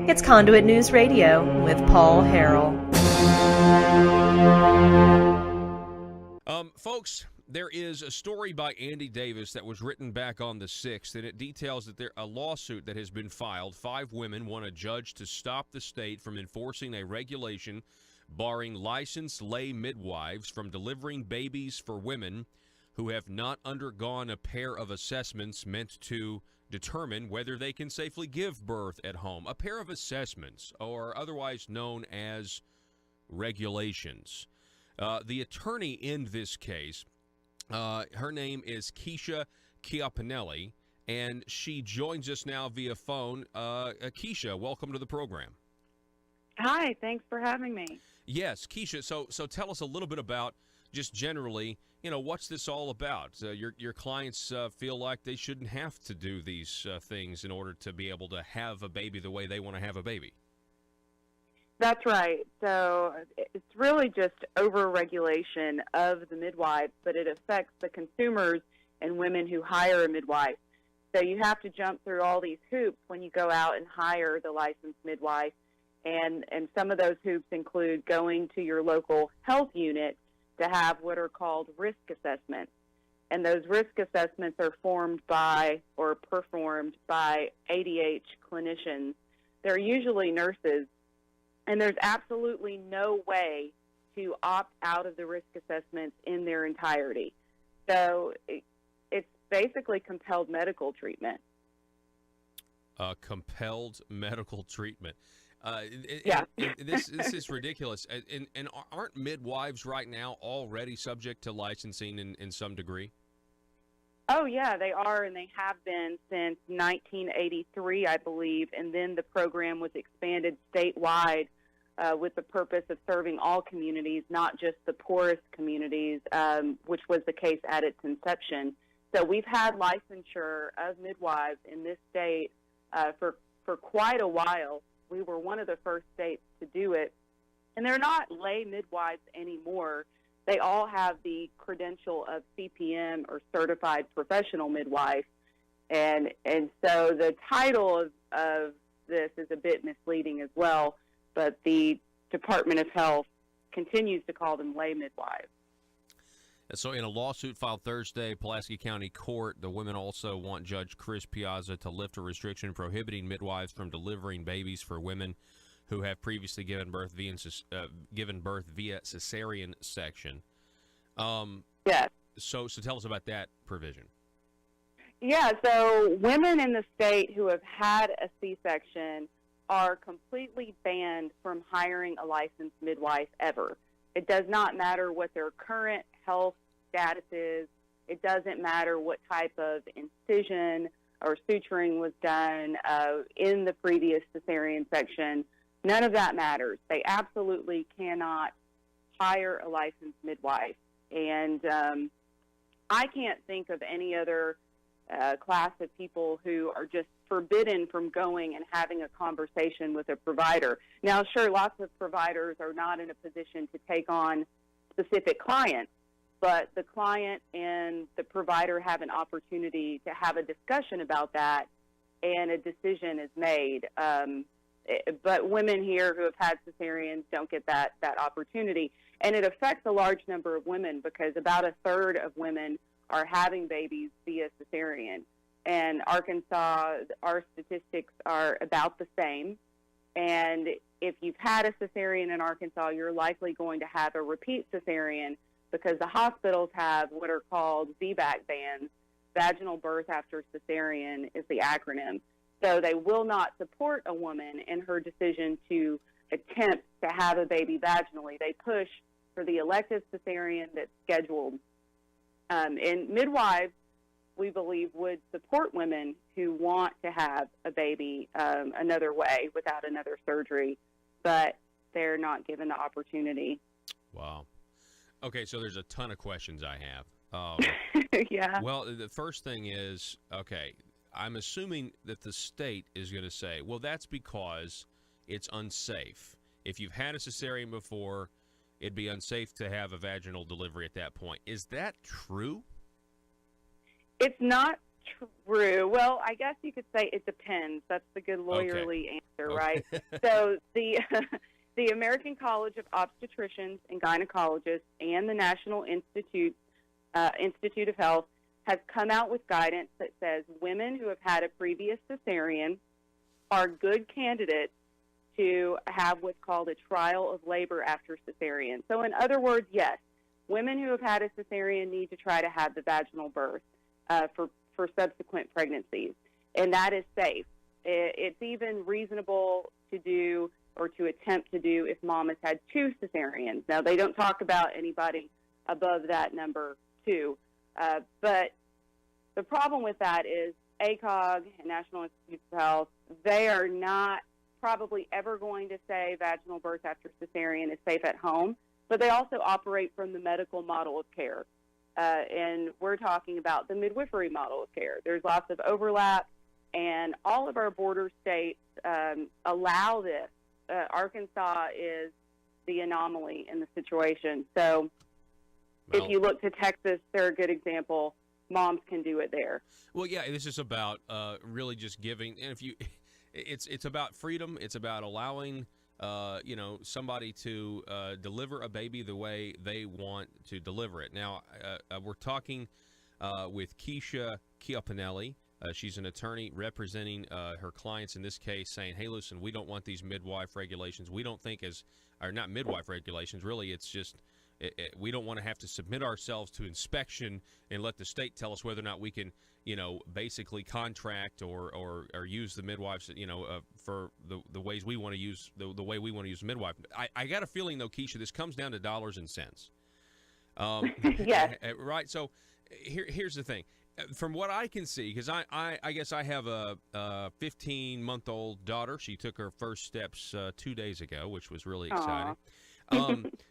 It's Conduit News Radio with Paul Harrell. Folks, there is a story by Andy Davis that was written back on the 6th, and it details that a lawsuit that has been filed. 5 women want a judge to stop the state from enforcing a regulation barring licensed lay midwives from delivering babies for women who have not undergone a pair of assessments meant to determine whether they can safely give birth at home. A pair of assessments, or otherwise known as regulations. The attorney in this case, her name is Kesha Chiapinelli, and she joins us now via phone. Kesha, welcome to the program. Hi, thanks for having me. Yes, Kesha, so tell us a little bit about, just generally, what's this all about? Your clients feel like they shouldn't have to do these things in order to be able to have a baby the way they want to have a baby. That's right. So it's really just overregulation of the midwives, but it affects the consumers and women who hire a midwife. So you have to jump through all these hoops when you go out and hire the licensed midwife. And some of those hoops include going to your local health unit to have what are called risk assessments. And those risk assessments are performed by ADH clinicians. They're usually nurses. And there's absolutely no way to opt out of the risk assessments in their entirety. So it's basically compelled medical treatment. Compelled medical treatment. Yeah. This is ridiculous. And aren't midwives right now already subject to licensing in some degree? Oh, yeah, they are, and they have been since 1983, I believe. And then the program was expanded statewide with the purpose of serving all communities, not just the poorest communities, which was the case at its inception. So we've had licensure of midwives in this state for quite a while. We were one of the first states to do it. And they're not lay midwives anymore. They all have the credential of CPM, or Certified Professional Midwife. And so the title of this is a bit misleading as well, but the Department of Health continues to call them lay midwives. So in a lawsuit filed Thursday, Pulaski County Court, the women also want Judge Chris Piazza to lift a restriction prohibiting midwives from delivering babies for women who have previously given birth via cesarean section. Yes. So tell us about that provision. Yeah, so women in the state who have had a C-section are completely banned from hiring a licensed midwife ever. It does not matter what their current health status is. It doesn't matter what type of incision or suturing was done in the previous cesarean section. None of that matters. They absolutely cannot hire a licensed midwife. And I can't think of any other class of people who are just forbidden from going and having a conversation with a provider. Now, sure, lots of providers are not in a position to take on specific clients, but the client and the provider have an opportunity to have a discussion about that, and a decision is made. But women here who have had cesareans don't get that opportunity. And it affects a large number of women because about a third of women are having babies via cesarean. And Arkansas, our statistics are about the same. And if you've had a cesarean in Arkansas, you're likely going to have a repeat cesarean because the hospitals have what are called VBAC bans. Vaginal birth after cesarean is the acronym. So they will not support a woman in her decision to attempt to have a baby vaginally. They push for the elective cesarean that's scheduled. And midwives, we believe, would support women who want to have a baby another way without another surgery, but they're not given the opportunity. Wow. Okay, so there's a ton of questions I have. Yeah. Well, the first thing is, okay, I'm assuming that the state is going to say, well, that's because it's unsafe. If you've had a cesarean before, it'd be unsafe to have a vaginal delivery at that point. Is that true? It's not True. Well, I guess you could say it depends. That's the good lawyerly answer, right? So the the American College of Obstetricians and Gynecologists and the National Institute of Health has come out with guidance that says women who have had a previous cesarean are good candidates to have what's called a trial of labor after cesarean. So in other words, yes, women who have had a cesarean need to try to have the vaginal birth for subsequent pregnancies, and that is safe. It's even reasonable to do or to attempt to do if mom has had 2 cesareans. Now, they don't talk about anybody above that number 2, but the problem with that is ACOG and National Institutes of Health, they are not probably ever going to say vaginal birth after cesarean is safe at home, but they also operate from the medical model of care. And we're talking about the midwifery model of care. There's lots of overlap, and all of our border states allow this. Arkansas is the anomaly in the situation. So if you look to Texas, they're a good example. Moms can do it there. Well, yeah, this is about really just giving. And if you, it's about freedom. It's about allowing somebody to deliver a baby the way they want to deliver it. Now, we're talking with Kesha Chiapinelli. She's an attorney representing her clients in this case, saying, hey, listen, we don't want these midwife regulations. We don't think or not midwife regulations, really, it's just we don't want to have to submit ourselves to inspection and let the state tell us whether or not we can, basically contract or use the midwives, for the ways we want to use the way we want to use the midwife. I got a feeling, though, Kesha, this comes down to dollars and cents. Yes. Right. So here's the thing. From what I can see, because I guess I have a 15-month-old daughter. She took her first steps 2 days ago, which was really exciting.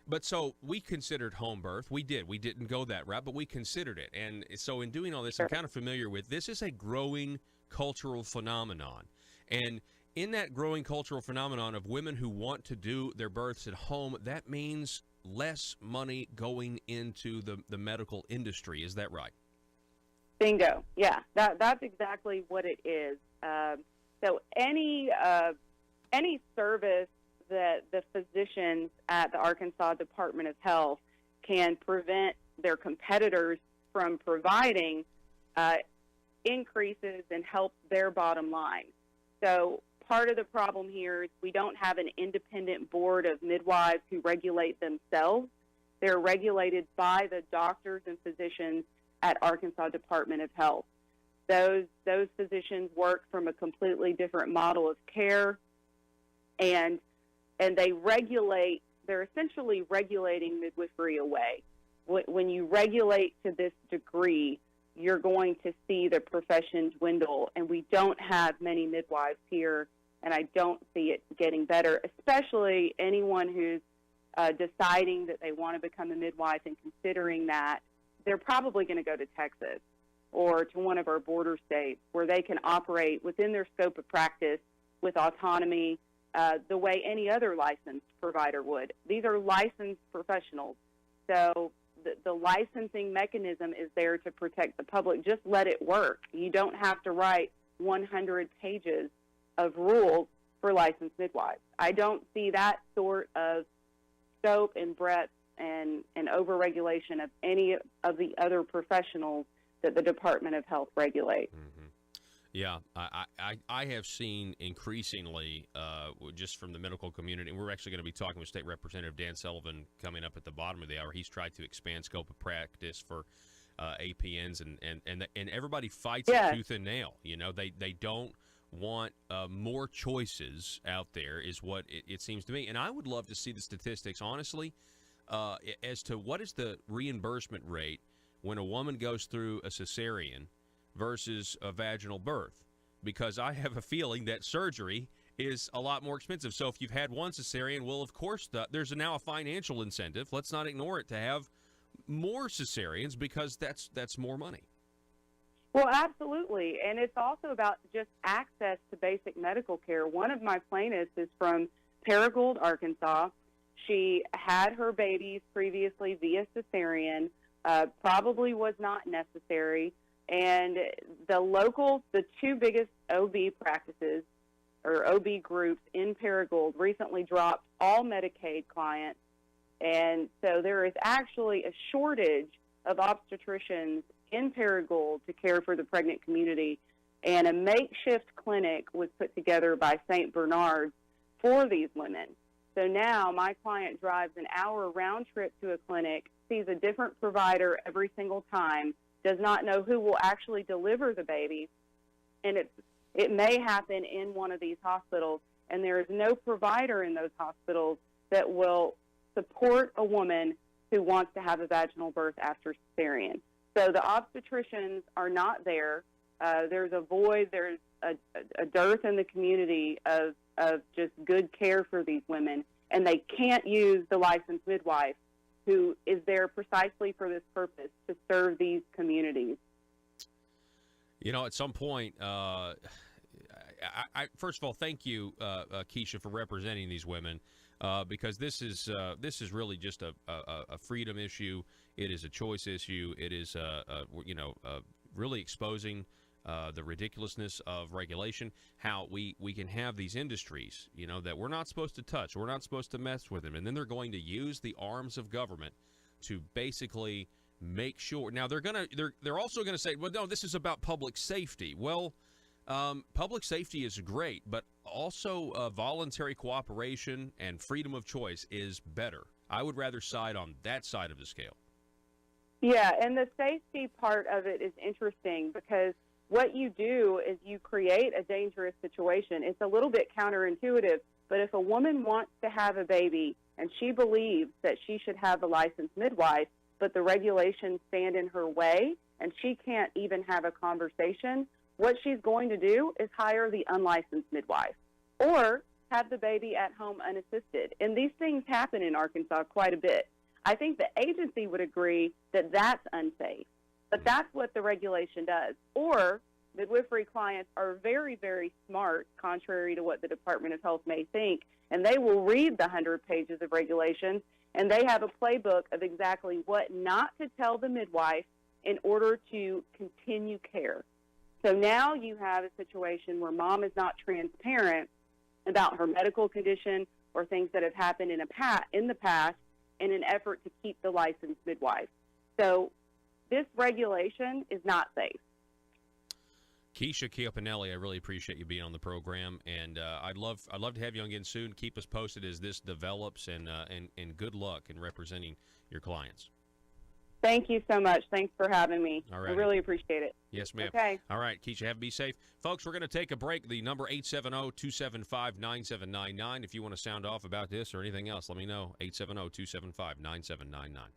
But so we considered home birth. We did. We didn't go that route, but we considered it. And so in doing all this, I'm kind of familiar with this is a growing cultural phenomenon. And in that growing cultural phenomenon of women who want to do their births at home, that means less money going into the medical industry. Is that right? Bingo. Yeah, that's exactly what it is. So any service that the physicians at the Arkansas Department of Health can prevent their competitors from providing increases and help their bottom line. So part of the problem here is we don't have an independent board of midwives who regulate themselves. They're regulated by the doctors and physicians at Arkansas Department of Health. Those physicians work from a completely different model of care, and they're essentially regulating midwifery away. When you regulate to this degree, you're going to see the profession dwindle, and we don't have many midwives here, and I don't see it getting better, especially anyone who's deciding that they want to become a midwife and considering that. They're probably going to go to Texas or to one of our border states where they can operate within their scope of practice with autonomy the way any other licensed provider would. These are licensed professionals. So the licensing mechanism is there to protect the public. Just let it work. You don't have to write 100 pages of rules for licensed midwives. I don't see that sort of scope and breadth and overregulation of any of the other professionals that the Department of Health regulates. Mm-hmm. Yeah, I have seen increasingly, just from the medical community, and we're actually going to be talking with State Representative Dan Sullivan coming up at the bottom of the hour. He's tried to expand scope of practice for APNs, and everybody fights it tooth and nail. They don't want more choices out there is what it seems to me. And I would love to see the statistics, honestly, as to what is the reimbursement rate when a woman goes through a cesarean versus a vaginal birth, because I have a feeling that surgery is a lot more expensive. So if you've had one cesarean, well, of course, there's now a financial incentive. Let's not ignore it to have more cesareans because that's more money. Well, absolutely. And it's also about just access to basic medical care. One of my plaintiffs is from Paragould, Arkansas. She had her babies previously via cesarean, probably was not necessary. And the two biggest OB practices or OB groups in Paragould recently dropped all Medicaid clients. And so there is actually a shortage of obstetricians in Paragould to care for the pregnant community. And a makeshift clinic was put together by St. Bernard's for these women. So now my client drives an hour round trip to a clinic, sees a different provider every single time, does not know who will actually deliver the baby, and it may happen in one of these hospitals, and there is no provider in those hospitals that will support a woman who wants to have a vaginal birth after cesarean. So the obstetricians are not there. There's a void. There's a dearth in the community of just good care for these women, and they can't use the licensed midwife who is there precisely for this purpose, to serve these communities. You know, at some point, first of all, thank you, Kesha, for representing these women, because this is really just a freedom issue. It is a choice issue. It is really exposing the ridiculousness of regulation, how we can have these industries, that we're not supposed to touch, we're not supposed to mess with them, and then they're going to use the arms of government to basically make sure. Now they're also gonna say, well, no, this is about public safety. Well, public safety is great, but also voluntary cooperation and freedom of choice is better. I would rather side on that side of the scale. Yeah, and the safety part of it is interesting, because what you do is you create a dangerous situation. It's a little bit counterintuitive, but if a woman wants to have a baby and she believes that she should have a licensed midwife, but the regulations stand in her way and she can't even have a conversation, what she's going to do is hire the unlicensed midwife or have the baby at home unassisted. And these things happen in Arkansas quite a bit. I think the agency would agree that that's unsafe. But that's what the regulation does. Or midwifery clients are very, very smart, contrary to what the Department of Health may think, and they will read the 100 pages of regulations, and they have a playbook of exactly what not to tell the midwife in order to continue care. So now you have a situation where mom is not transparent about her medical condition or things that have happened in the past in an effort to keep the licensed midwife. So this regulation is not safe. Kesha Chiapinelli, I really appreciate you being on the program, and I'd love to have you on again soon. Keep us posted as this develops, and good luck in representing your clients. Thank you so much. Thanks for having me. All right. I really appreciate it. Yes, ma'am. Okay. All right, Kesha, be safe. Folks, we're going to take a break. The number 870-275-9799. If you want to sound off about this or anything else, let me know. 870-275-9799.